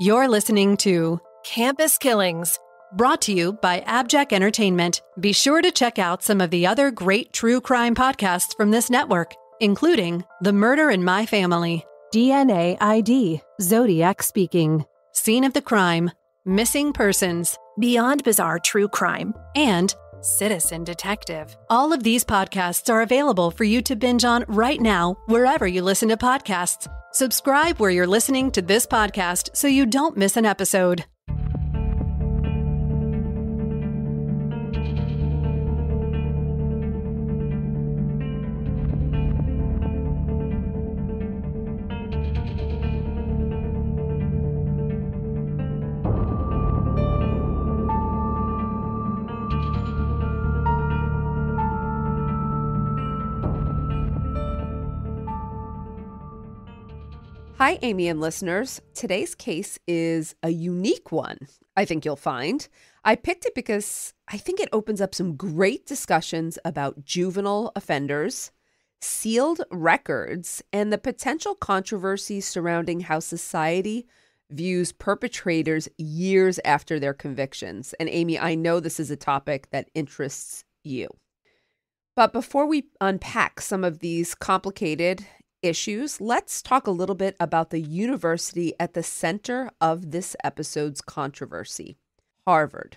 You're listening to Campus Killings, brought to you by AbJack Entertainment. Be sure to check out some of the other great true crime podcasts from this network, including The Murder in My Family, DNA ID, Zodiac Speaking, Scene of the Crime, Missing Persons, Beyond Bizarre True Crime, and Citizen Detective. All of these podcasts are available for you to binge on right now, wherever you listen to podcasts. Subscribe where you're listening to this podcast so you don't miss an episode. Hi, Amy and listeners. Today's case is a unique one, I think you'll find. I picked it because I think it opens up some great discussions about juvenile offenders, sealed records, and the potential controversies surrounding how society views perpetrators years after their convictions. And Amy, I know this is a topic that interests you. But before we unpack some of these complicated issues, let's talk a little bit about the university at the center of this episode's controversy, Harvard.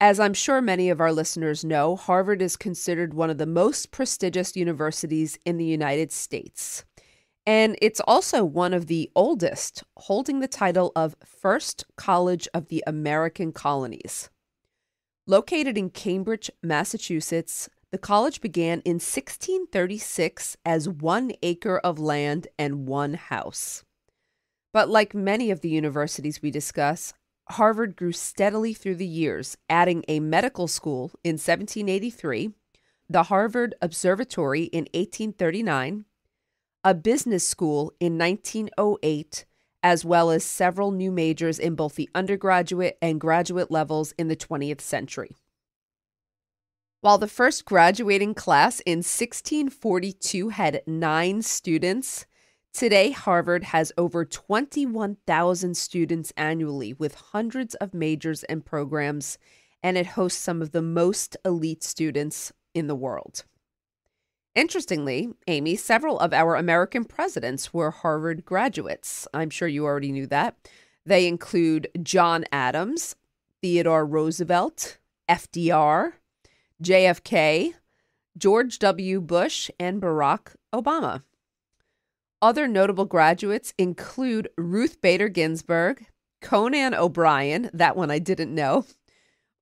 As I'm sure many of our listeners know, Harvard is considered one of the most prestigious universities in the United States. And it's also one of the oldest, holding the title of First College of the American Colonies. Located in Cambridge, Massachusetts, the college began in 1636 as 1 acre of land and 1 house. But like many of the universities we discuss, Harvard grew steadily through the years, adding a medical school in 1783, the Harvard Observatory in 1839, a business school in 1908, as well as several new majors in both the undergraduate and graduate levels in the 20th century. While the first graduating class in 1642 had 9 students, today Harvard has over 21,000 students annually with hundreds of majors and programs, and it hosts some of the most elite students in the world. Interestingly, Amy, several of our American presidents were Harvard graduates. I'm sure you already knew that. They include John Adams, Theodore Roosevelt, FDR, JFK, George W. Bush, and Barack Obama. Other notable graduates include Ruth Bader Ginsburg, Conan O'Brien, that one I didn't know,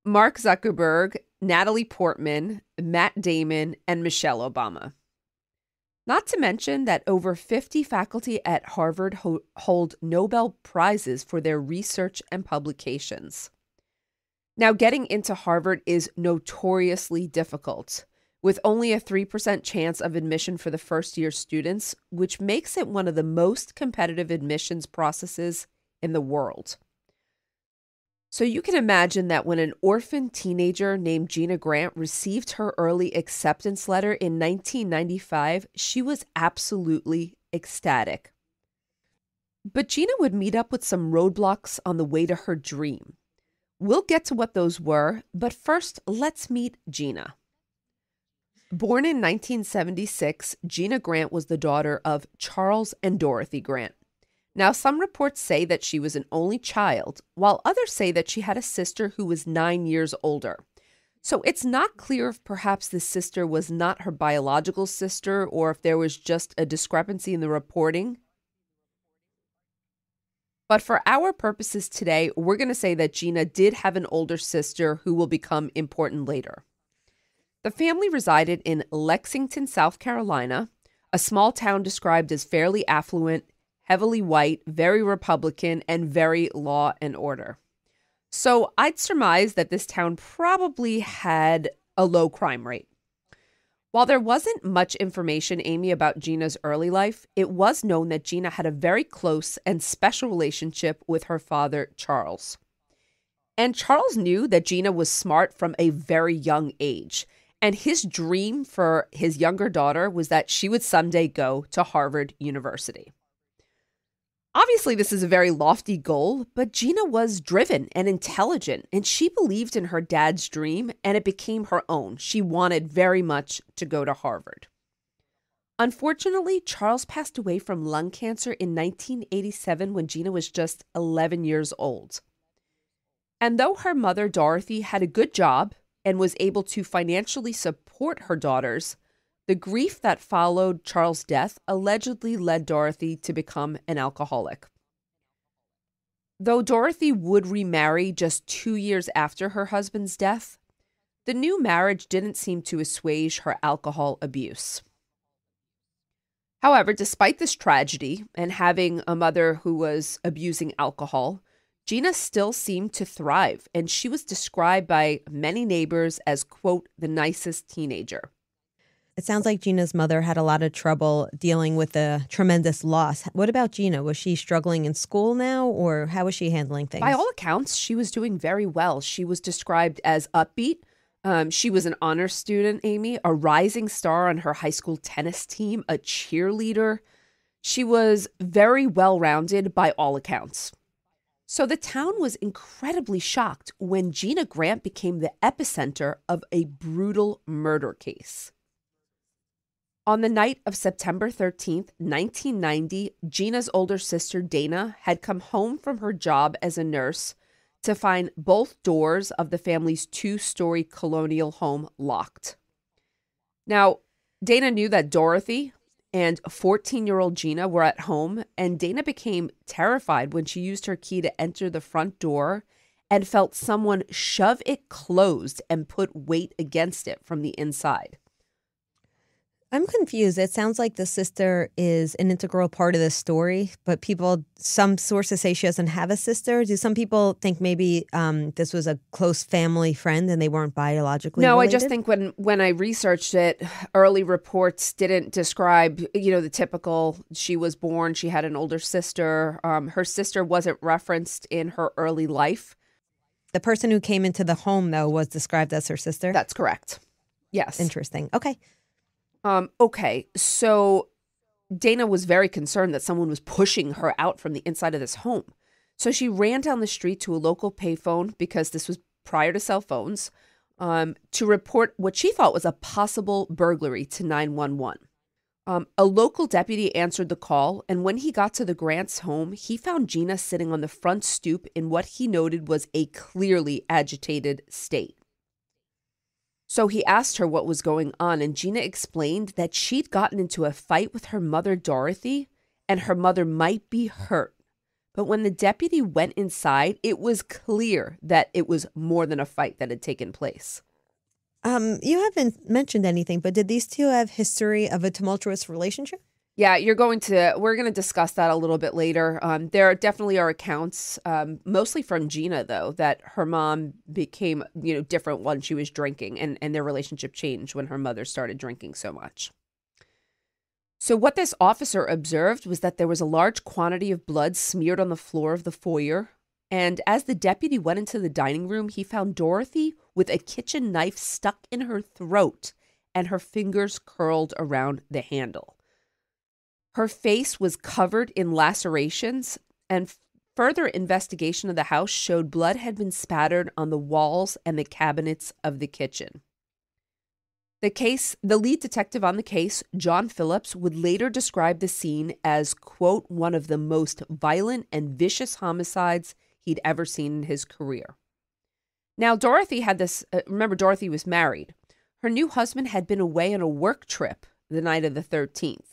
Mark Zuckerberg, Natalie Portman, Matt Damon, and Michelle Obama. Not to mention that over 50 faculty at Harvard hold Nobel Prizes for their research and publications. Now, getting into Harvard is notoriously difficult, with only a 3% chance of admission for the first-year students, which makes it one of the most competitive admissions processes in the world. So you can imagine that when an orphan teenager named Gina Grant received her early acceptance letter in 1995, she was absolutely ecstatic. But Gina would meet up with some roadblocks on the way to her dream. We'll get to what those were, but first, let's meet Gina. Born in 1976, Gina Grant was the daughter of Charles and Dorothy Grant. Now, some reports say that she was an only child, while others say that she had a sister who was 9 years older. So it's not clear if perhaps this sister was not her biological sister or if there was just a discrepancy in the reporting. But for our purposes today, we're going to say that Gina did have an older sister who will become important later. The family resided in Lexington, South Carolina, a small town described as fairly affluent, heavily white, very Republican, and very law and order. So I'd surmise that this town probably had a low crime rate. While there wasn't much information, Amy, about Gina's early life, it was known that Gina had a very close and special relationship with her father, Charles. And Charles knew that Gina was smart from a very young age. And his dream for his younger daughter was that she would someday go to Harvard University. Obviously, this is a very lofty goal, but Gina was driven and intelligent, and she believed in her dad's dream, and it became her own. She wanted very much to go to Harvard. Unfortunately, Charles passed away from lung cancer in 1987 when Gina was just 11 years old. And though her mother, Dorothy, had a good job and was able to financially support her daughters, the grief that followed Charles' death allegedly led Dorothy to become an alcoholic. Though Dorothy would remarry just 2 years after her husband's death, the new marriage didn't seem to assuage her alcohol abuse. However, despite this tragedy and having a mother who was abusing alcohol, Gina still seemed to thrive, and she was described by many neighbors as, quote, the nicest teenager. It sounds like Gina's mother had a lot of trouble dealing with a tremendous loss. What about Gina? Was she struggling in school now, or how was she handling things? By all accounts, she was doing very well. She was described as upbeat. She was an honor student, Amy, a rising star on her high school tennis team, a cheerleader. She was very well-rounded by all accounts. So the town was incredibly shocked when Gina Grant became the epicenter of a brutal murder case. On the night of September 13th, 1990, Gina's older sister, Dana, had come home from her job as a nurse to find both doors of the family's 2-story colonial home locked. Now, Dana knew that Dorothy and 14-year-old Gina were at home, and Dana became terrified when she used her key to enter the front door and felt someone shove it closed and put weight against it from the inside. I'm confused. It sounds like the sister is an integral part of this story, but some sources say she doesn't have a sister. Do some people think maybe this was a close family friend and they weren't biologically related? No, I just think when I researched it, early reports didn't describe, the typical, she was born, she had an older sister. Her sister wasn't referenced in her early life. The person who came into the home, though, was described as her sister? That's correct. Yes. Interesting. Okay. Okay, so Dana was very concerned that someone was pushing her out from the inside of this home. So she ran down the street to a local payphone, because this was prior to cell phones, to report what she thought was a possible burglary to 911. A local deputy answered the call, and when he got to the Grants' home, he found Gina sitting on the front stoop in what he noted was a clearly agitated state. So he asked her what was going on, and Gina explained that she'd gotten into a fight with her mother, Dorothy, and her mother might be hurt. But when the deputy went inside, it was clear that it was more than a fight that had taken place. You haven't mentioned anything, but did these two have history of a tumultuous relationship? Yeah, we're going to discuss that a little bit later. There definitely are accounts, mostly from Gina, though, that her mom became, different when she was drinking, and their relationship changed when her mother started drinking so much. So what this officer observed was that there was a large quantity of blood smeared on the floor of the foyer. And as the deputy went into the dining room, he found Dorothy with a kitchen knife stuck in her throat and her fingers curled around the handle. Her face was covered in lacerations, and further investigation of the house showed blood had been spattered on the walls and the cabinets of the kitchen. The lead detective on the case, John Phillips, would later describe the scene as, quote, one of the most violent and vicious homicides he'd ever seen in his career. Now, Dorothy had this, remember, Dorothy was married. Her new husband had been away on a work trip the night of the 13th.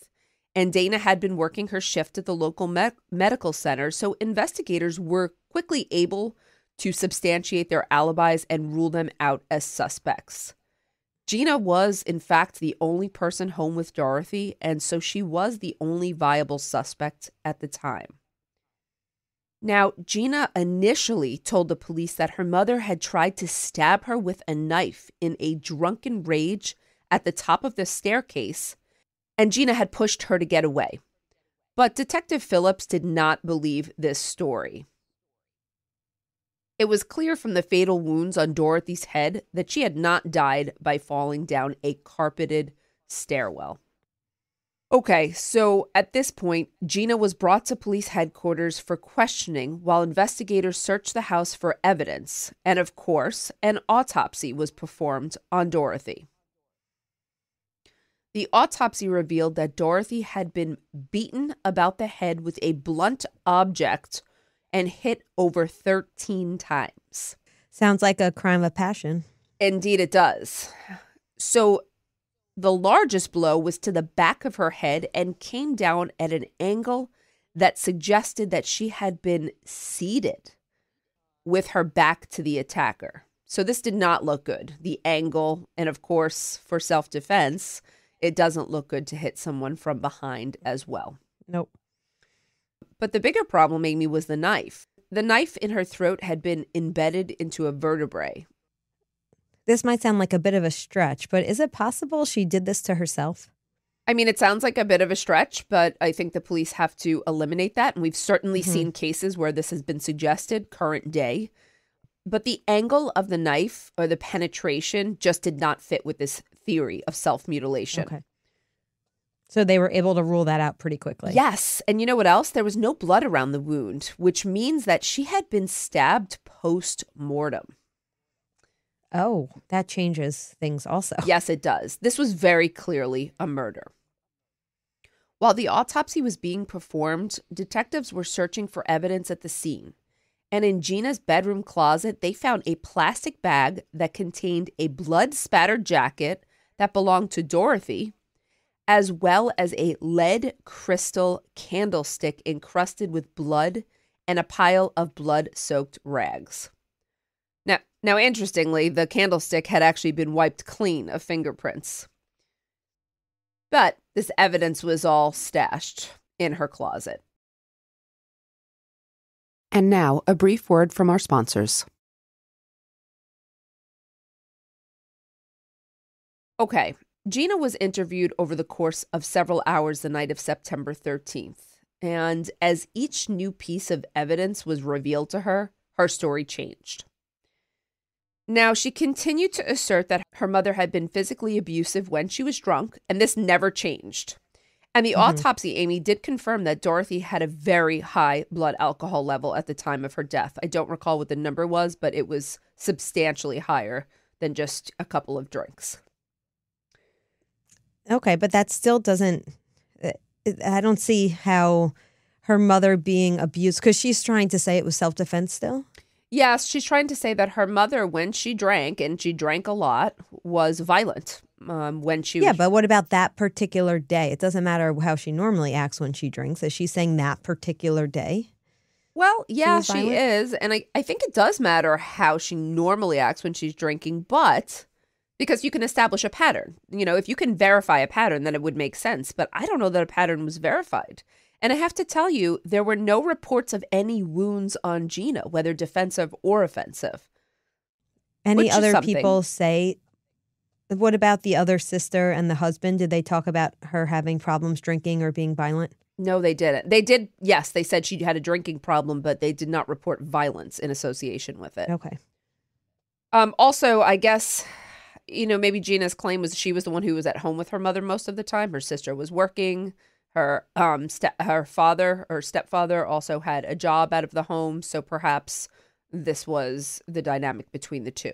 And Dana had been working her shift at the local medical center, so investigators were quickly able to substantiate their alibis and rule them out as suspects. Gina was, in fact, the only person home with Dorothy, and so she was the only viable suspect at the time. Now, Gina initially told the police that her mother had tried to stab her with a knife in a drunken rage at the top of the staircase, and Gina had pushed her to get away. But Detective Phillips did not believe this story. It was clear from the fatal wounds on Dorothy's head that she had not died by falling down a carpeted stairwell. Okay, so at this point, Gina was brought to police headquarters for questioning while investigators searched the house for evidence. And of course, an autopsy was performed on Dorothy. The autopsy revealed that Dorothy had been beaten about the head with a blunt object and hit over 13 times. Sounds like a crime of passion. Indeed, it does. So the largest blow was to the back of her head and came down at an angle that suggested that she had been seated with her back to the attacker. So this did not look good. The angle, and of course, for self-defense, it doesn't look good to hit someone from behind as well. Nope. But the bigger problem, Amy, was the knife. The knife in her throat had been embedded into a vertebrae. This might sound like a bit of a stretch, but is it possible she did this to herself? I mean, it sounds like a bit of a stretch, but I think the police have to eliminate that. And we've certainly seen cases where this has been suggested, current day. But the angle of the knife or the penetration just did not fit with this theory of self-mutilation. Okay. So they were able to rule that out pretty quickly. Yes. And you know what else? There was no blood around the wound, which means that she had been stabbed post-mortem. Oh, that changes things also. Yes, it does. This was very clearly a murder. While the autopsy was being performed, detectives were searching for evidence at the scene. And in Gina's bedroom closet, they found a plastic bag that contained a blood-spattered jacket that belonged to Dorothy, as well as a lead crystal candlestick encrusted with blood and a pile of blood-soaked rags. Now, interestingly, the candlestick had actually been wiped clean of fingerprints. But this evidence was all stashed in her closet. And now, a brief word from our sponsors. Okay, Gina was interviewed over the course of several hours the night of September 13th. And as each new piece of evidence was revealed to her, her story changed. Now, she continued to assert that her mother had been physically abusive when she was drunk, and this never changed. And the autopsy, Amy, did confirm that Dorothy had a very high blood alcohol level at the time of her death. I don't recall what the number was, but it was substantially higher than just a couple of drinks. Okay, but that still doesn't, I don't see how her mother being abused, because she's trying to say it was self-defense still? Yes, she's trying to say that her mother, when she drank, and she drank a lot, was violent. When she Yeah, but what about that particular day? It doesn't matter how she normally acts when she drinks. Is she saying that particular day? Well, yeah, she is. And I think it does matter how she normally acts when she's drinking, but because you can establish a pattern. You know, if you can verify a pattern, then it would make sense. But I don't know that a pattern was verified. And I have to tell you, there were no reports of any wounds on Gina, whether defensive or offensive. Any other people say, what about the other sister and the husband? Did they talk about her having problems drinking or being violent? No, they didn't. They did, yes, they said she had a drinking problem, but they did not report violence in association with it. Okay. Also, I guess, you know, maybe Gina's claim was she was the one who was at home with her mother most of the time. Her sister was working. Her father or stepfather also had a job out of the home, so perhaps this was the dynamic between the two.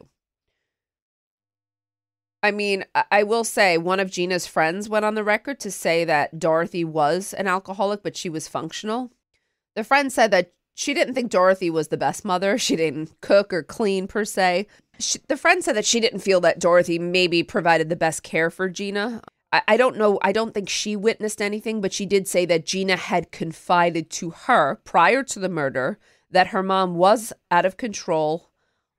I mean, I will say one of Gina's friends went on the record to say that Dorothy was an alcoholic, but she was functional. The friend said that she didn't think Dorothy was the best mother. She didn't cook or clean per se. The friend said that she didn't feel that Dorothy maybe provided the best care for Gina. I don't know. I don't think she witnessed anything, but she did say that Gina had confided to her prior to the murder that her mom was out of control,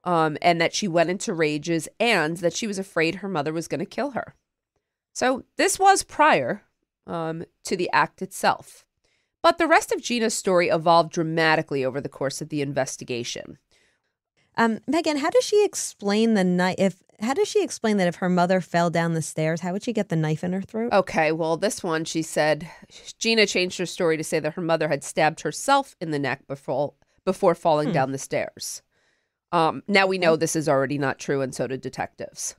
and that she went into rages and that she was afraid her mother was going to kill her. So this was prior to the act itself. But the rest of Gina's story evolved dramatically over the course of the investigation. Megan, how does she explain the knife? How does she explain that if her mother fell down the stairs, how would she get the knife in her throat? Okay, well, this one, she said, Gina changed her story to say that her mother had stabbed herself in the neck before falling down the stairs. Now we know this is already not true, and so did detectives.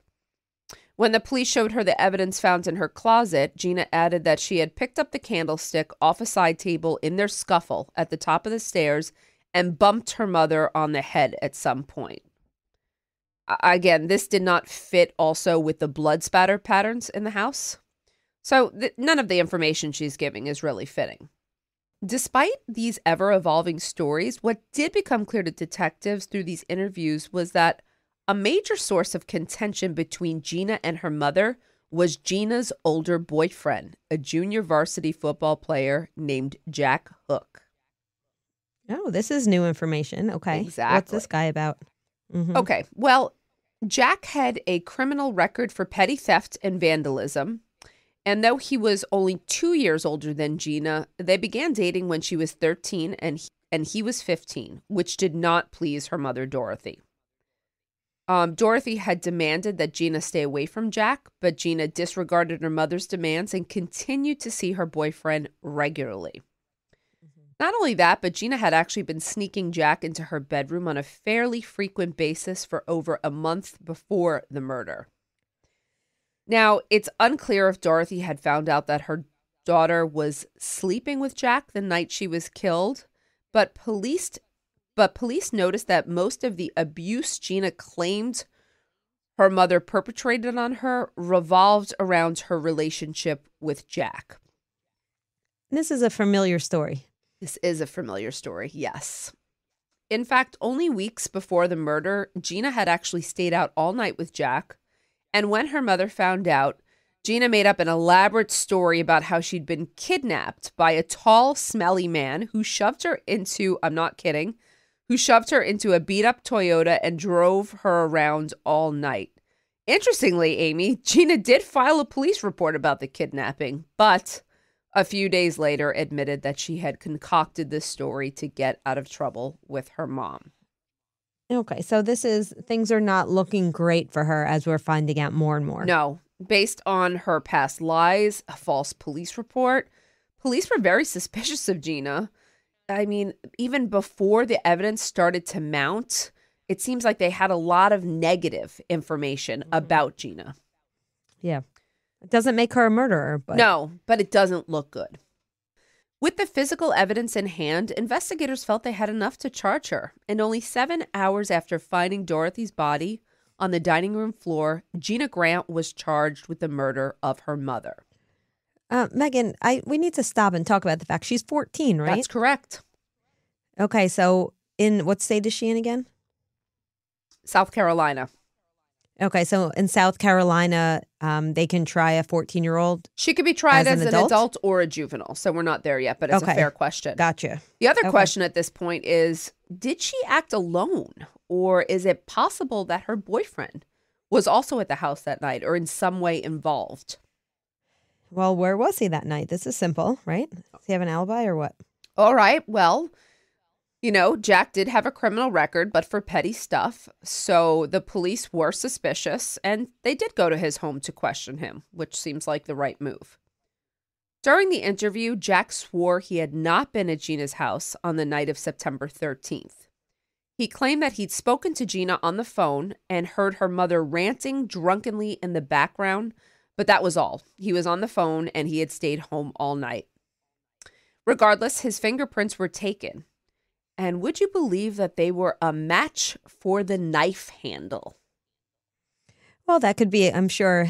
When the police showed her the evidence found in her closet, Gina added that she had picked up the candlestick off a side table in their scuffle at the top of the stairs and bumped her mother on the head at some point. Again, this did not fit also with the blood spatter patterns in the house. So none of the information she's giving is really fitting. Despite these ever-evolving stories, what did become clear to detectives through these interviews was that a major source of contention between Gina and her mother was Gina's older boyfriend, a junior varsity football player named Jack Hook. Oh, this is new information. Okay. Exactly. What's this guy about? Mm-hmm. Okay, well, Jack had a criminal record for petty theft and vandalism. And though he was only 2 years older than Gina, they began dating when she was 13 and he was 15, which did not please her mother, Dorothy. Dorothy had demanded that Gina stay away from Jack, but Gina disregarded her mother's demands and continued to see her boyfriend regularly. Not only that, but Gina had actually been sneaking Jack into her bedroom on a fairly frequent basis for over a month before the murder. Now, it's unclear if Dorothy had found out that her daughter was sleeping with Jack the night she was killed, but police noticed that most of the abuse Gina claimed her mother perpetrated on her revolved around her relationship with Jack. This is a familiar story. This is a familiar story, yes. In fact, only weeks before the murder, Gina had actually stayed out all night with Jack. And when her mother found out, Gina made up an elaborate story about how she'd been kidnapped by a tall, smelly man who shoved her into, I'm not kidding, who shoved her into a beat-up Toyota and drove her around all night. Interestingly, Amy, Gina did file a police report about the kidnapping, but a few days later admitted that she had concocted this story to get out of trouble with her mom. Okay, so things are not looking great for her as we're finding out more and more. No, based on her past lies, a false police report, police were very suspicious of Gina. I mean, even before the evidence started to mount, it seems like they had a lot of negative information about Gina. Yeah. It doesn't make her a murderer, but... No, but it doesn't look good. With the physical evidence in hand, investigators felt they had enough to charge her. And only 7 hours after finding Dorothy's body on the dining room floor, Gina Grant was charged with the murder of her mother. Megan, we need to stop and talk about the fact she's 14, right? That's correct. Okay, so in what state is she in again? South Carolina. Okay, so in South Carolina, they can try a 14-year-old. She could be tried as an adult or a juvenile, so we're not there yet, but it's a fair question. Gotcha. The other question at this point is, did she act alone, or is it possible that her boyfriend was also at the house that night or in some way involved? Well, where was he that night? This is simple, right? Does he have an alibi or what? All right, well... You know, Jack did have a criminal record, but for petty stuff. So the police were suspicious, and they did go to his home to question him, which seems like the right move. During the interview, Jack swore he had not been at Gina's house on the night of September 13th. He claimed that he'd spoken to Gina on the phone and heard her mother ranting drunkenly in the background, but that was all. He was on the phone, and he had stayed home all night. Regardless, his fingerprints were taken. And would you believe that they were a match for the knife handle? Well, that could be, I'm sure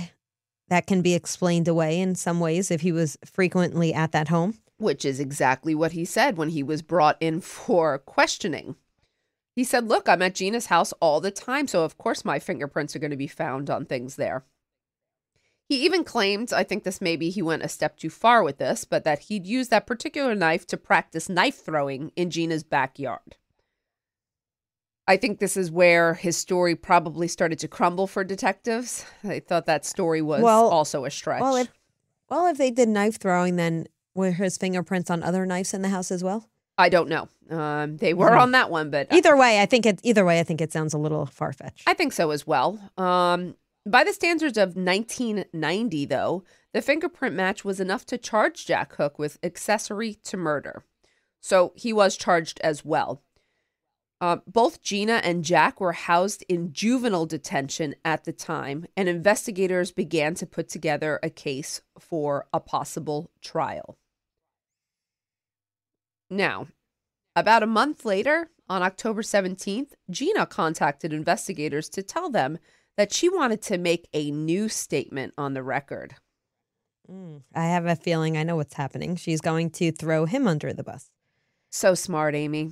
that can be explained away in some ways if he was frequently at that home. Which is exactly what he said when he was brought in for questioning. He said, look, I'm at Gina's house all the time, so of course my fingerprints are going to be found on things there. He even claimed, I think he went a step too far with this, but that he'd used that particular knife to practice knife throwing in Gina's backyard. I think this is where his story probably started to crumble for detectives. I thought that story was also a stretch. Well, if they did knife throwing, then were his fingerprints on other knives in the house as well? I don't know. They were on that one, but either way, I think it sounds a little far-fetched. I think so as well. By the standards of 1990, though, the fingerprint match was enough to charge Jack Hook with accessory to murder. So he was charged as well. Both Gina and Jack were housed in juvenile detention at the time, and investigators began to put together a case for a possible trial. Now, about a month later, on October 17th, Gina contacted investigators to tell them that she wanted to make a new statement on the record. I have a feeling I know what's happening. She's going to throw him under the bus. So smart, Amy.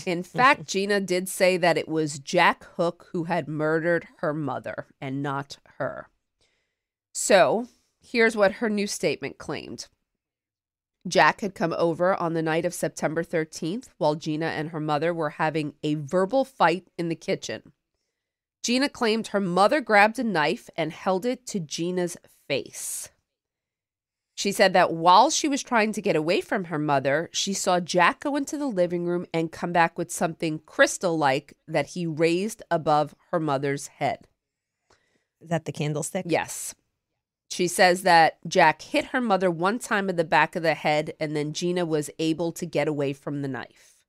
In fact, Gina did say that it was Jack Hook who had murdered her mother and not her. So here's what her new statement claimed. Jack had come over on the night of September 13th while Gina and her mother were having a verbal fight in the kitchen. Gina claimed her mother grabbed a knife and held it to Gina's face. She said that while she was trying to get away from her mother, she saw Jack go into the living room and come back with something crystal-like that he raised above her mother's head. Is that the candlestick? Yes. She says that Jack hit her mother one time in the back of the head, and then Gina was able to get away from the knife.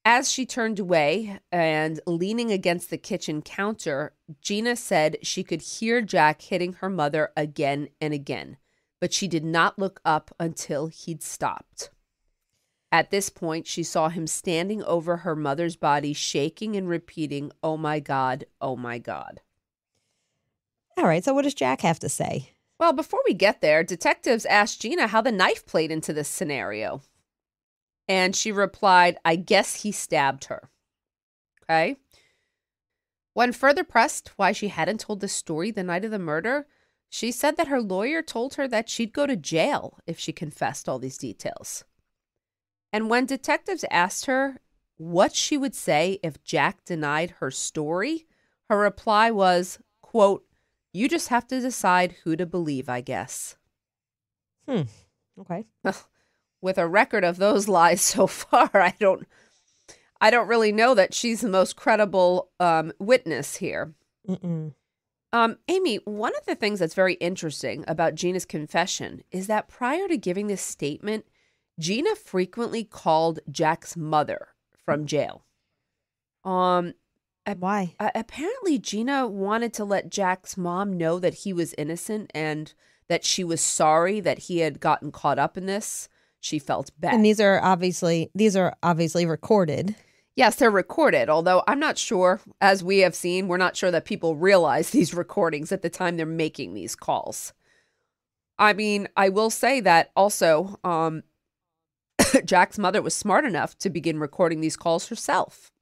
As she turned away and leaning against the kitchen counter, Gina said she could hear Jack hitting her mother again and again, but she did not look up until he'd stopped. At this point, she saw him standing over her mother's body, shaking and repeating, "Oh my God, oh my God." All right, so what does Jack have to say? Well, before we get there, detectives asked Gina how the knife played into this scenario. And she replied, "I guess he stabbed her." Okay. When further pressed why she hadn't told the story the night of the murder, she said that her lawyer told her that she'd go to jail if she confessed all these details. And when detectives asked her what she would say if Jack denied her story, her reply was, quote, "You just have to decide who to believe, I guess." Okay. With a record of those lies so far, I don't really know that she's the most credible witness here. Amy, one of the things that's very interesting about Gina's confession is that prior to giving this statement, Gina frequently called Jack's mother from jail. Why? Apparently, Gina wanted to let Jack's mom know that he was innocent and that she was sorry that he had gotten caught up in this. She felt bad. And these are obviously recorded. Yes, they're recorded, although I'm not sure, as we have seen, we're not sure that people realize these recordings at the time they're making these calls. I mean, I will say that also Jack's mother was smart enough to begin recording these calls herself.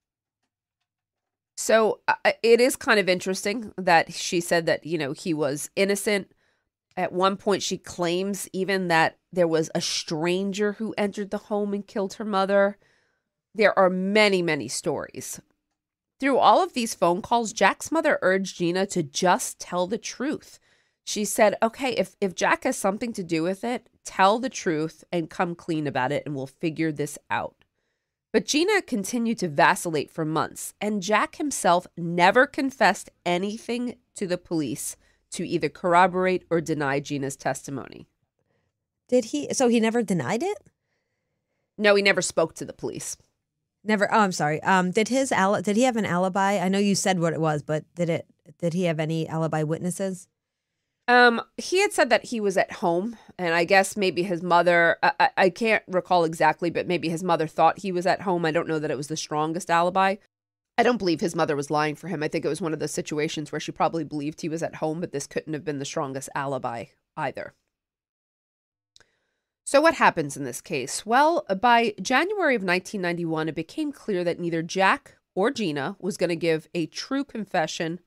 So it is kind of interesting that she said that, he was innocent. At one point, she claims even that there was a stranger who entered the home and killed her mother. There are many, many stories. Through all of these phone calls, Jack's mother urged Gina to just tell the truth. She said, okay, if Jack has something to do with it, tell the truth and come clean about it and we'll figure this out. But Gina continued to vacillate for months, and Jack himself never confessed anything to the police to either corroborate or deny Gina's testimony. Did he? So he never denied it? No, he never spoke to the police. Never. Oh, I'm sorry. Did he have an alibi? I know you said what it was, but did he have any alibi witnesses? He had said that he was at home, and I guess maybe his mother, I can't recall exactly, but maybe his mother thought he was at home. I don't know that it was the strongest alibi. I don't believe his mother was lying for him. I think it was one of the situations where she probably believed he was at home, but this couldn't have been the strongest alibi either. So what happens in this case? Well, by January of 1991, it became clear that neither Jack or Gina was going to give a true confession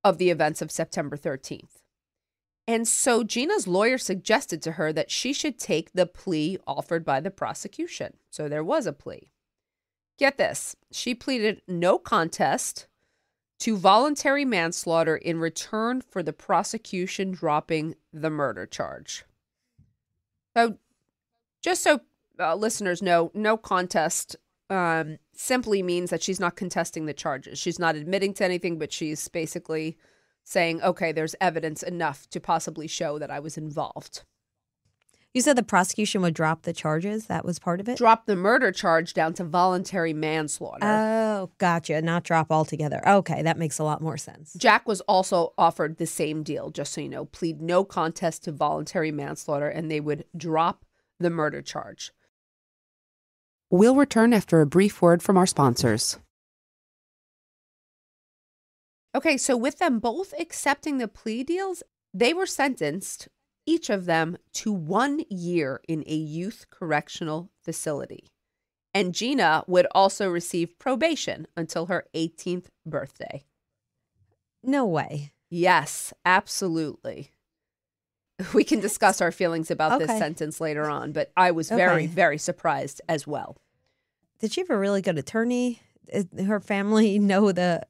of the events of September 13th. And so Gina's lawyer suggested to her that she should take the plea offered by the prosecution. So there was a plea. Get this, she pleaded no contest to voluntary manslaughter in return for the prosecution dropping the murder charge. So just so listeners know, no contest simply means that she's not contesting the charges. She's not admitting to anything, but she's basically saying, okay, there's evidence enough to possibly show that I was involved. You said the prosecution would drop the charges. That was part of it? Drop the murder charge down to voluntary manslaughter. Oh, gotcha. Not drop altogether. Okay, that makes a lot more sense. Jack was also offered the same deal, just so you know, plead no contest to voluntary manslaughter, and they would drop the murder charge. We'll return after a brief word from our sponsors. Okay, so with them both accepting the plea deals, they were sentenced, each of them, to 1 year in a youth correctional facility. And Gina would also receive probation until her 18th birthday. No way. Yes, absolutely. We can discuss our feelings about this sentence later on, but I was very, very surprised as well. Did she have a really good attorney? Did her family know the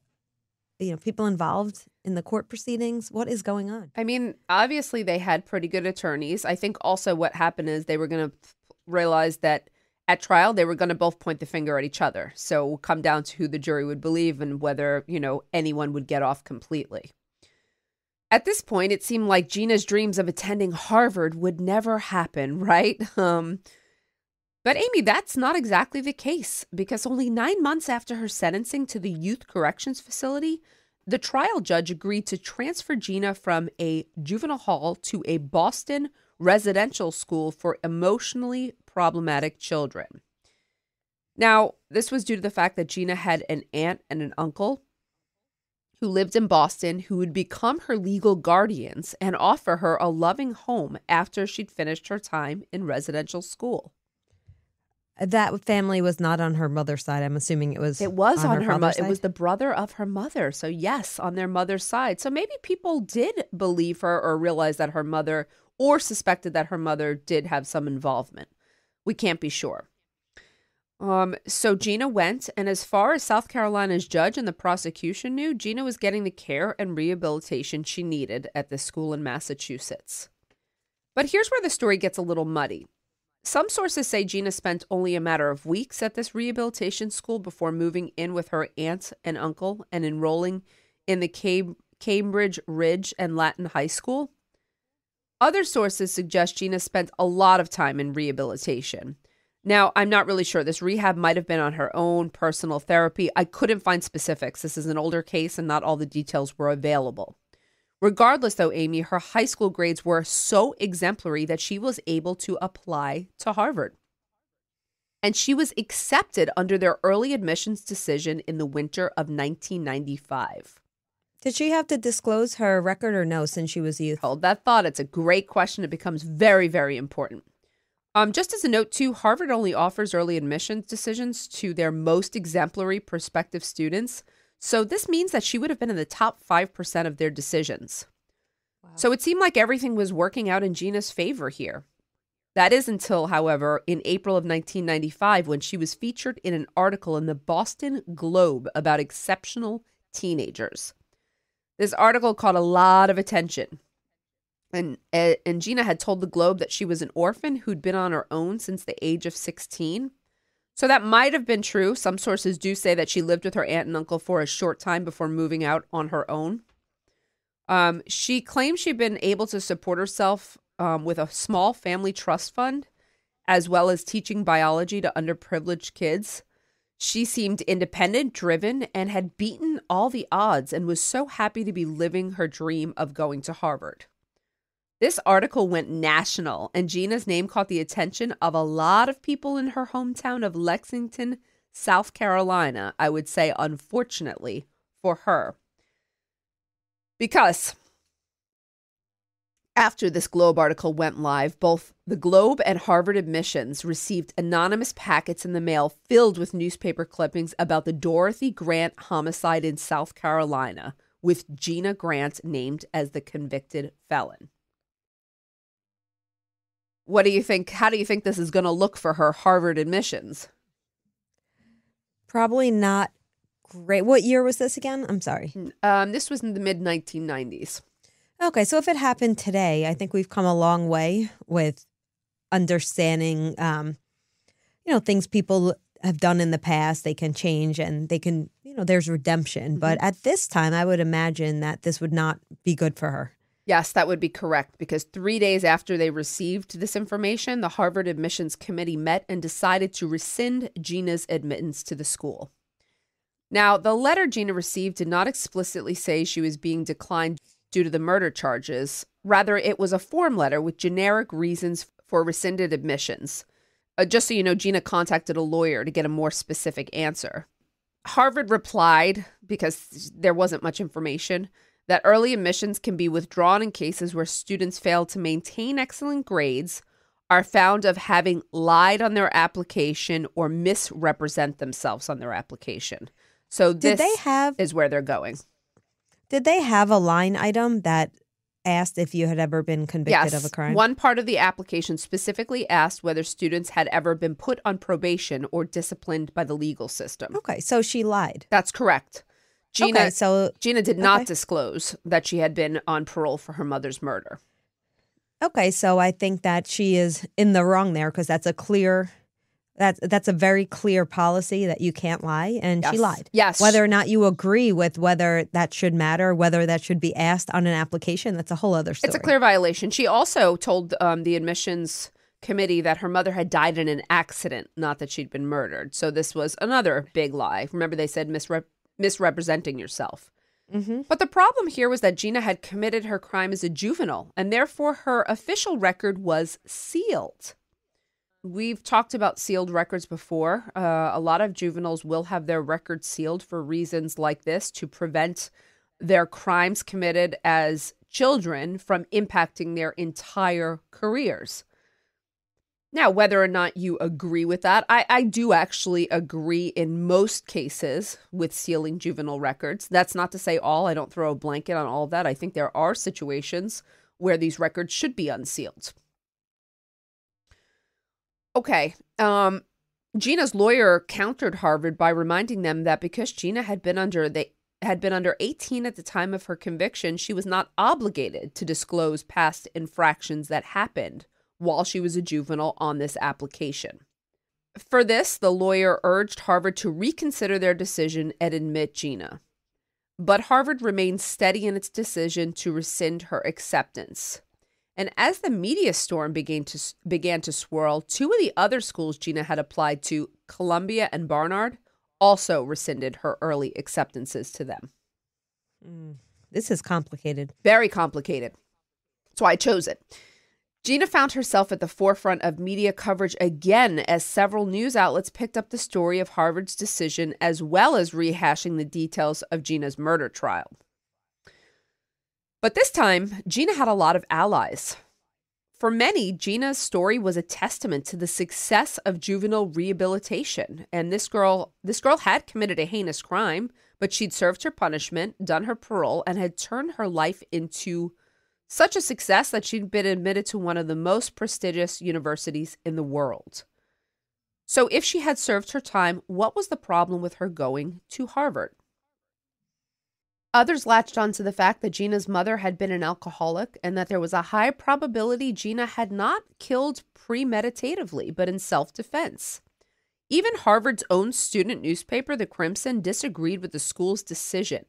people involved in the court proceedings? What is going on? I mean, obviously they had pretty good attorneys. I think also what happened is they were going to realize that at trial, they were going to both point the finger at each other. So it will come down to who the jury would believe and whether, anyone would get off completely. At this point, it seemed like Gina's dreams of attending Harvard would never happen, right? But Amy, that's not exactly the case, because only 9 months after her sentencing to the youth corrections facility, the trial judge agreed to transfer Gina from a juvenile hall to a Boston residential school for emotionally problematic children. Now, this was due to the fact that Gina had an aunt and an uncle who lived in Boston who would become her legal guardians and offer her a loving home after she'd finished her time in residential school. That family was not on her mother's side. I'm assuming it was. It was on her mother's side. It was the brother of her mother. So yes, on their mother's side. So maybe people did believe her or realize that her mother, or suspected that her mother did have some involvement. We can't be sure. So Gina went, and as far as South Carolina's judge and the prosecution knew, Gina was getting the care and rehabilitation she needed at this school in Massachusetts. But here's where the story gets a little muddy. Some sources say Gina spent only a matter of weeks at this rehabilitation school before moving in with her aunt and uncle and enrolling in the Cambridge Ridge and Latin High School. Other sources suggest Gina spent a lot of time in rehabilitation. Now, I'm not really sure. This rehab might have been on her own personal therapy. I couldn't find specifics. This is an older case and not all the details were available. Regardless, though, Amy, her high school grades were so exemplary that she was able to apply to Harvard. And she was accepted under their early admissions decision in the winter of 1995. Did she have to disclose her record or no since she was youth? Hold that thought. It's a great question. It becomes very, very important. Just as a note, too, Harvard only offers early admissions decisions to their most exemplary prospective students. So this means that she would have been in the top 5% of their decisions. Wow. So it seemed like everything was working out in Gina's favor here. That is until, however, in April of 1995, when she was featured in an article in the Boston Globe about exceptional teenagers. This article caught a lot of attention. And Gina had told the Globe that she was an orphan who'd been on her own since the age of 16. So that might have been true. Some sources do say that she lived with her aunt and uncle for a short time before moving out on her own. She claimed she'd been able to support herself with a small family trust fund, as well as teaching biology to underprivileged kids. She seemed independent, driven, and had beaten all the odds and was so happy to be living her dream of going to Harvard. This article went national, and Gina's name caught the attention of a lot of people in her hometown of Lexington, South Carolina, I would say, unfortunately, for her. Because after this Globe article went live, both the Globe and Harvard admissions received anonymous packets in the mail filled with newspaper clippings about the Dorothy Grant homicide in South Carolina, with Gina Grant named as the convicted felon. What do you think? How do you think this is going to look for her Harvard admissions? Probably not great. What year was this again? I'm sorry. This was in the mid-1990s. Okay, so if it happened today, I think we've come a long way with understanding, things people have done in the past. They can change and they can, there's redemption. Mm-hmm. But at this time, I would imagine that this would not be good for her. Yes, that would be correct, because 3 days after they received this information, the Harvard Admissions Committee met and decided to rescind Gina's admittance to the school. Now, the letter Gina received did not explicitly say she was being declined due to the murder charges. Rather, it was a form letter with generic reasons for rescinded admissions. Just so you know, Gina contacted a lawyer to get a more specific answer. Harvard replied, because there wasn't much information, that early admissions can be withdrawn in cases where students fail to maintain excellent grades, are found of having lied on their application, or misrepresent themselves on their application. So this is where they're going. Did they have a line item that asked if you had ever been convicted of a crime? One part of the application specifically asked whether students had ever been put on probation or disciplined by the legal system. Okay, so she lied. That's correct. Gina did not okay. disclose that she had been on parole for her mother's murder. Okay, so I think that she is in the wrong there, because that's a very clear policy that you can't lie, and she lied. Yes. Whether or not you agree with whether that should matter, whether that should be asked on an application, that's a whole other story. It's a clear violation. She also told the admissions committee that her mother had died in an accident, not that she'd been murdered. So this was another big lie. Remember, they said misrepresenting yourself. Mm-hmm. But the problem here was that Gina had committed her crime as a juvenile, and therefore her official record was sealed. We've talked about sealed records before. A lot of juveniles will have their records sealed for reasons like this, to prevent their crimes committed as children from impacting their entire careers. Now, whether or not you agree with that, I do actually agree in most cases with sealing juvenile records. That's not to say all. I don't throw a blanket on all of that. I think there are situations where these records should be unsealed. Okay. Gina's lawyer countered Harvard by reminding them that because Gina had been under 18 at the time of her conviction, she was not obligated to disclose past infractions that happened while she was a juvenile on this application. For this, the lawyer urged Harvard to reconsider their decision and admit Gina. But Harvard remained steady in its decision to rescind her acceptance. And as the media storm began to swirl, two of the other schools Gina had applied to, Columbia and Barnard, also rescinded her early acceptances to them. This is complicated. Very complicated. That's why I chose it. Gina found herself at the forefront of media coverage again as several news outlets picked up the story of Harvard's decision, as well as rehashing the details of Gina's murder trial. But this time, Gina had a lot of allies. For many, Gina's story was a testament to the success of juvenile rehabilitation. And this girl had committed a heinous crime, but she'd served her punishment, done her parole, and had turned her life into such a success that she'd been admitted to one of the most prestigious universities in the world. So if she had served her time, what was the problem with her going to Harvard? Others latched on to the fact that Gina's mother had been an alcoholic and that there was a high probability Gina had not killed premeditatively, but in self-defense. Even Harvard's own student newspaper, The Crimson, disagreed with the school's decision,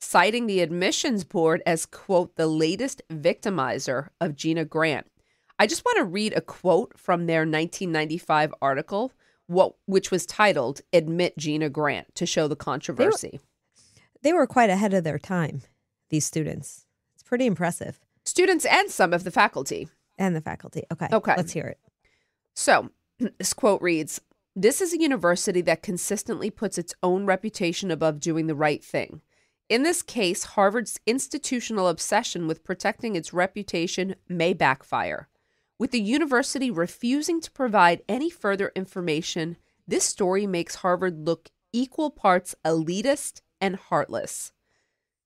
citing the admissions board as, quote, the latest victimizer of Gina Grant. I just want to read a quote from their 1995 article, which was titled, Admit Gina Grant, to show the controversy. They were quite ahead of their time, these students. It's pretty impressive. Students and some of the faculty. And the faculty. Okay. Let's hear it. So, this quote reads, "This is a university that consistently puts its own reputation above doing the right thing. In this case, Harvard's institutional obsession with protecting its reputation may backfire. With the university refusing to provide any further information, this story makes Harvard look equal parts elitist and heartless.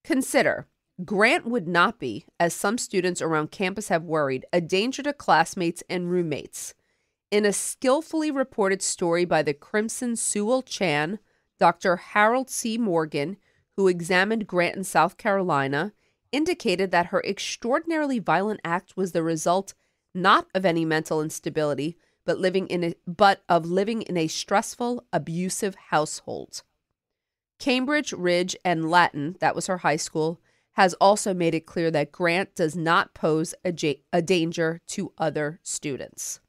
Consider, Grant would not be, as some students around campus have worried, a danger to classmates and roommates. In a skillfully reported story by the Crimson Sewell Chan, Dr. Harold C. Morgan, who examined Grant in South Carolina, indicated that her extraordinarily violent act was the result not of any mental instability, but of living in a stressful, abusive household. Cambridge, Ridge, and Latin, that was her high school, has also made it clear that Grant does not pose a danger to other students.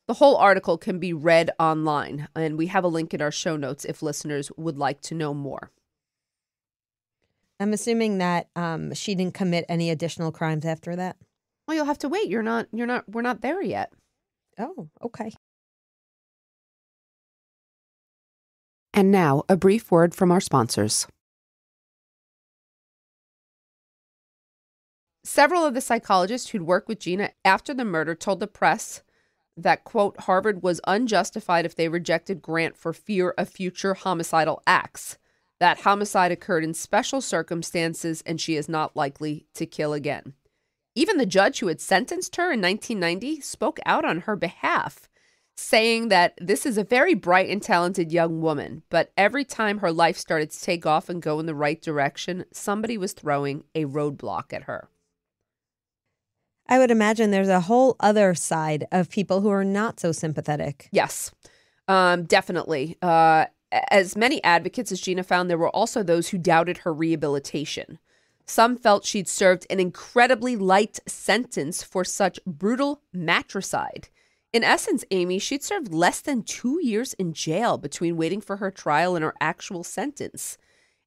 The whole article can be read online, and we have a link in our show notes if listeners would like to know more. I'm assuming that she didn't commit any additional crimes after that. Well, you'll have to wait. We're not there yet. Oh, okay. And now, a brief word from our sponsors. Several of the psychologists who'd worked with Gina after the murder told the press that, quote, Harvard was unjustified if they rejected Grant for fear of future homicidal acts. That homicide occurred in special circumstances and she is not likely to kill again. Even the judge who had sentenced her in 1990 spoke out on her behalf, saying that this is a very bright and talented young woman, but every time her life started to take off and go in the right direction, somebody was throwing a roadblock at her. I would imagine there's a whole other side of people who are not so sympathetic. Yes, definitely. As many advocates as Gina found, there were also those who doubted her rehabilitation. Some felt she'd served an incredibly light sentence for such brutal matricide. In essence, Amy, she'd served less than 2 years in jail between waiting for her trial and her actual sentence.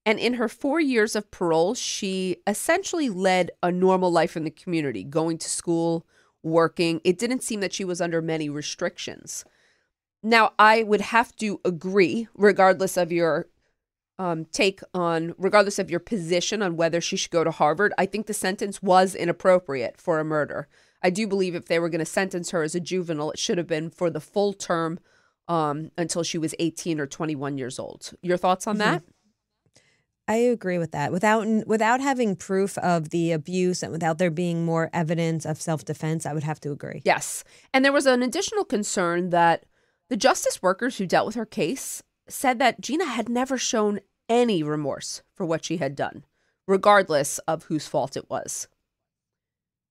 And in her 4 years of parole, she essentially led a normal life in the community, going to school, working. It didn't seem that she was under many restrictions. Now, I would have to agree, regardless of your regardless of your position on whether she should go to Harvard, I think the sentence was inappropriate for a murder. I do believe if they were going to sentence her as a juvenile, it should have been for the full term until she was 18 or 21 years old. Your thoughts on that? I agree with that. Without having proof of the abuse and without there being more evidence of self-defense, I would have to agree. Yes. And there was an additional concern that the justice workers who dealt with her case said that Gina had never shown any remorse for what she had done, regardless of whose fault it was.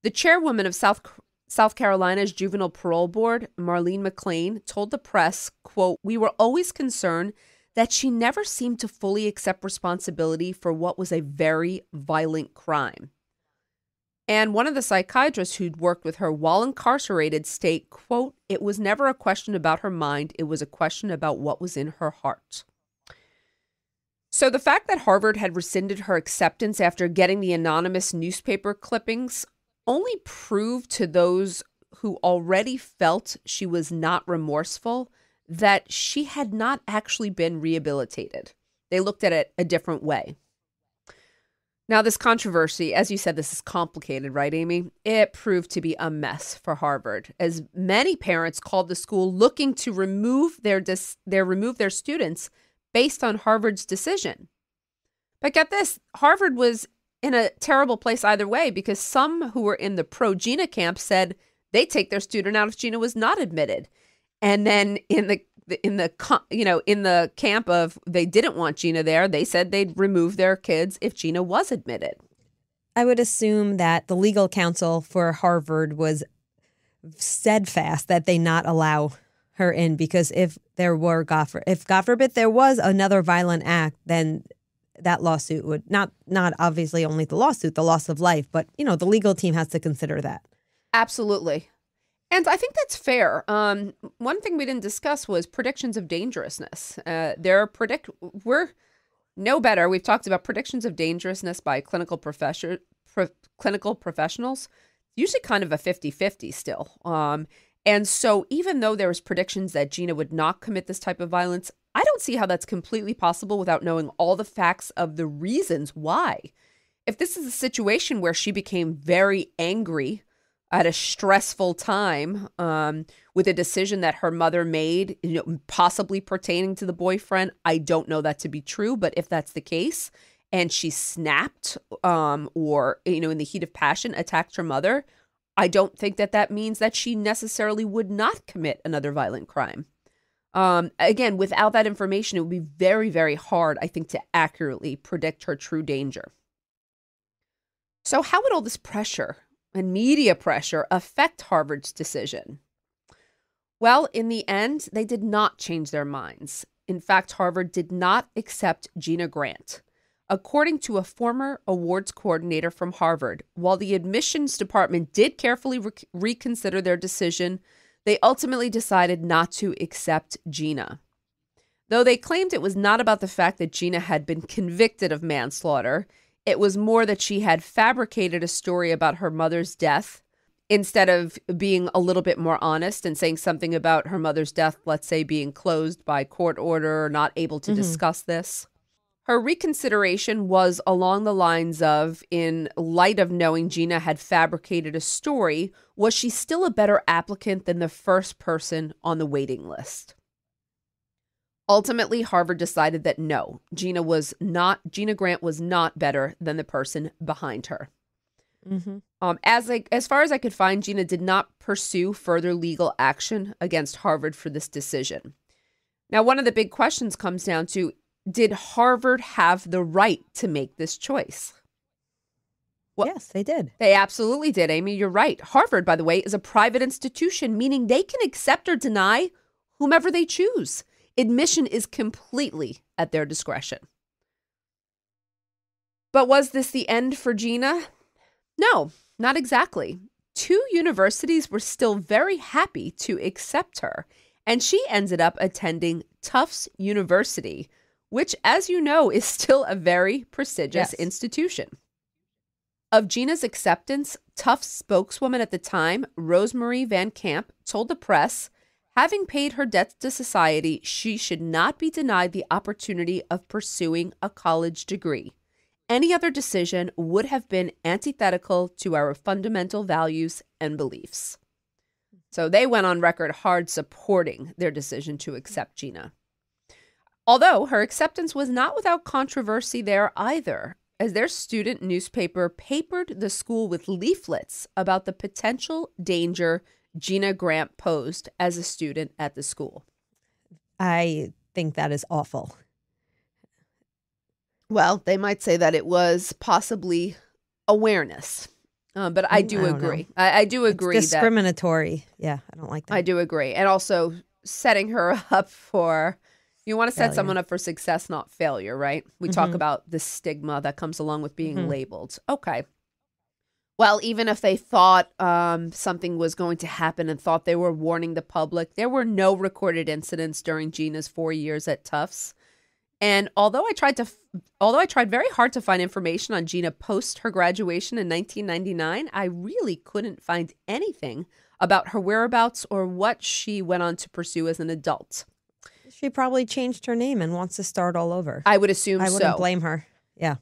The chairwoman of South Carolina's Juvenile Parole Board, Marlene McClain, told the press, quote, "We were always concerned that she never seemed to fully accept responsibility for what was a very violent crime." And one of the psychiatrists who'd worked with her while incarcerated state, quote, "It was never a question about her mind. It was a question about what was in her heart." So the fact that Harvard had rescinded her acceptance after getting the anonymous newspaper clippings only proved to those who already felt she was not remorseful that she had not actually been rehabilitated. They looked at it a different way. Now, this controversy, as you said, this is complicated, right, Amy? It proved to be a mess for Harvard, as many parents called the school looking to remove their students based on Harvard's decision. But get this, Harvard was in a terrible place either way, because some who were in the pro-Gina camp said they'd take their student out if Gina was not admitted. And then in the camp of they didn't want Gina there, they said they'd remove their kids if Gina was admitted. I would assume that the legal counsel for Harvard was steadfast that they not allow her in, because if there were, God forbid, there was another violent act, then that lawsuit would not obviously only the lawsuit, the loss of life, but the legal team has to consider that. Absolutely. And I think that's fair. One thing we didn't discuss was predictions of dangerousness. We're no better. We've talked about predictions of dangerousness by clinical professionals. Usually kind of a 50-50 still. And so even though there was predictions that Gina would not commit this type of violence, I don't see how that's completely possible without knowing all the facts of the reasons why. If this is a situation where she became very angry at a stressful time with a decision that her mother made, possibly pertaining to the boyfriend, I don't know that to be true. But if that's the case, and she snapped or, in the heat of passion, attacked her mother, I don't think that means that she necessarily would not commit another violent crime. Again, without that information, it would be very, very hard, I think, to accurately predict her true danger. So how would all this pressure and media pressure affect Harvard's decision? Well, in the end, they did not change their minds. In fact, Harvard did not accept Gina Grant. according to a former awards coordinator from Harvard. While the admissions department did carefully reconsider their decision, they ultimately decided not to accept Gina. Though they claimed it was not about the fact that Gina had been convicted of manslaughter, it was more that she had fabricated a story about her mother's death instead of being a little bit more honest and saying something about her mother's death, let's say being closed by court order or not able to discuss this. Her reconsideration was along the lines of, in light of knowing Gina had fabricated a story, was she still a better applicant than the first person on the waiting list? Ultimately, Harvard decided that no, Gina Grant was not better than the person behind her. As far as I could find, Gina did not pursue further legal action against Harvard for this decision. Now, one of the big questions comes down to, did Harvard have the right to make this choice? Well, yes, they did. They absolutely did, Amy. You're right. Harvard, by the way, is a private institution, meaning they can accept or deny whomever they choose. Admission is completely at their discretion. But was this the end for Gina? No, not exactly. 2 universities were still very happy to accept her, and she ended up attending Tufts University, which, as you know, is still a very prestigious institution. Of Gina's acceptance, Tufts spokeswoman at the time, Rosemarie Van Camp, told the press, having paid her debts to society, she should not be denied the opportunity of pursuing a college degree. Any other decision would have been antithetical to our fundamental values and beliefs. So they went on record hard supporting their decision to accept Gina. Although her acceptance was not without controversy there either, as their student newspaper papered the school with leaflets about the potential danger Gina Grant posed as a student at the school. I think that is awful. Well, they might say that it was possibly awareness, but I do agree. I do agree. It's discriminatory. Yeah, I don't like that. I do agree. And also setting her up for, you want to set someone up for success, not failure, right? We talk about the stigma that comes along with being labeled. Okay. Well, even if they thought something was going to happen and thought they were warning the public, there were no recorded incidents during Gina's 4 years at Tufts. And although I tried very hard to find information on Gina post her graduation in 1999, I really couldn't find anything about her whereabouts or what she went on to pursue as an adult. She probably changed her name and wants to start all over. I would assume so. I wouldn't blame her. Yeah.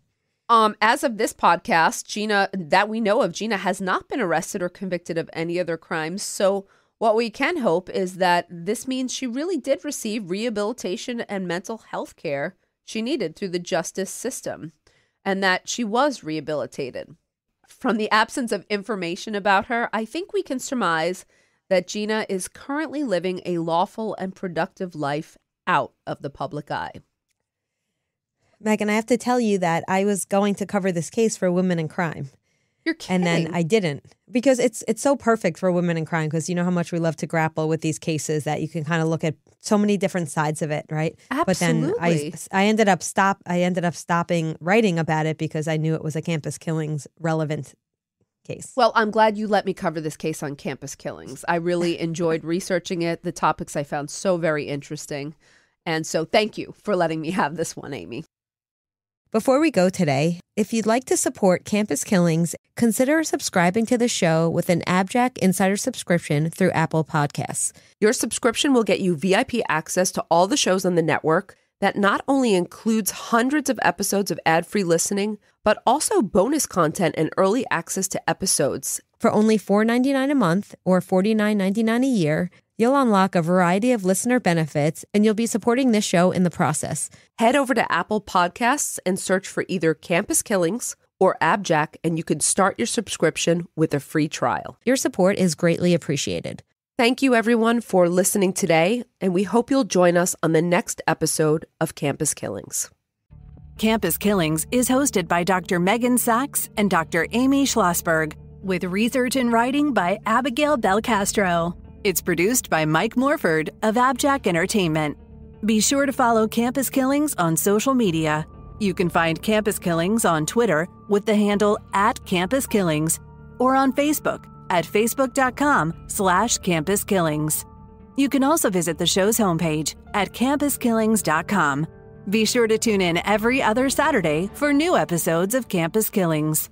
As of this podcast, Gina, that we know of, Gina has not been arrested or convicted of any other crimes. So what we can hope is that this means she really did receive rehabilitation and mental health care she needed through the justice system, and that she was rehabilitated. From the absence of information about her, I think we can surmise that Gina is currently living a lawful and productive life out of the public eye. Megan, I have to tell you that I was going to cover this case for Women in Crime. You're kidding. And then I didn't, because it's so perfect for Women in Crime, because you know how much we love to grapple with these cases, that you can kind of look at so many different sides of it, right? Absolutely. But then I ended up stopping writing about it because I knew it was a campus killings relevant case. Well, I'm glad you let me cover this case on campus killings. I really enjoyed researching it. The topics I found so very interesting. And so thank you for letting me have this one, Amy. Before we go today, if you'd like to support Campus Killings, consider subscribing to the show with an AbJack Insider subscription through Apple Podcasts. Your subscription will get you VIP access to all the shows on the network that not only includes hundreds of episodes of ad-free listening, but also bonus content and early access to episodes. For only $4.99 a month or $49.99 a year, you'll unlock a variety of listener benefits, and you'll be supporting this show in the process. Head over to Apple Podcasts and search for either Campus Killings or AbJack, and you can start your subscription with a free trial. Your support is greatly appreciated. Thank you, everyone, for listening today, and we hope you'll join us on the next episode of Campus Killings. Campus Killings is hosted by Dr. Megan Sachs and Dr. Amy Schlossberg, with research and writing by Abigail Belcastro. It's produced by Mike Morford of AbJack Entertainment. Be sure to follow Campus Killings on social media. You can find Campus Killings on Twitter with the handle @CampusKillings or on Facebook at facebook.com/campuskillings. You can also visit the show's homepage at campuskillings.com. Be sure to tune in every other Saturday for new episodes of Campus Killings.